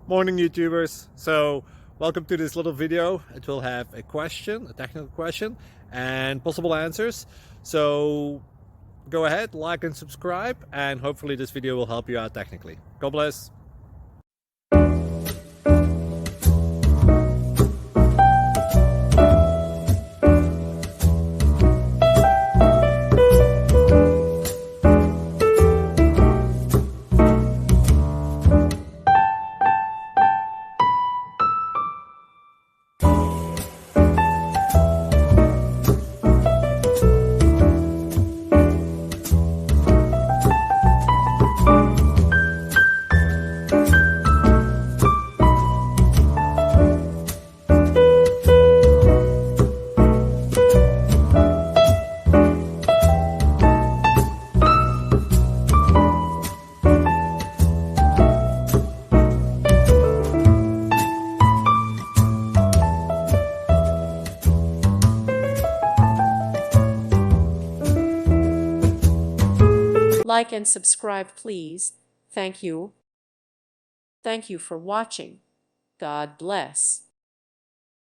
Morning YouTubers. So welcome to this little video. It will have a question, a technical question, and possible answers. So go ahead, like and subscribe, and hopefully this video will help you out technically. God bless. Like and subscribe, please. Thank you. Thank you for watching. God bless.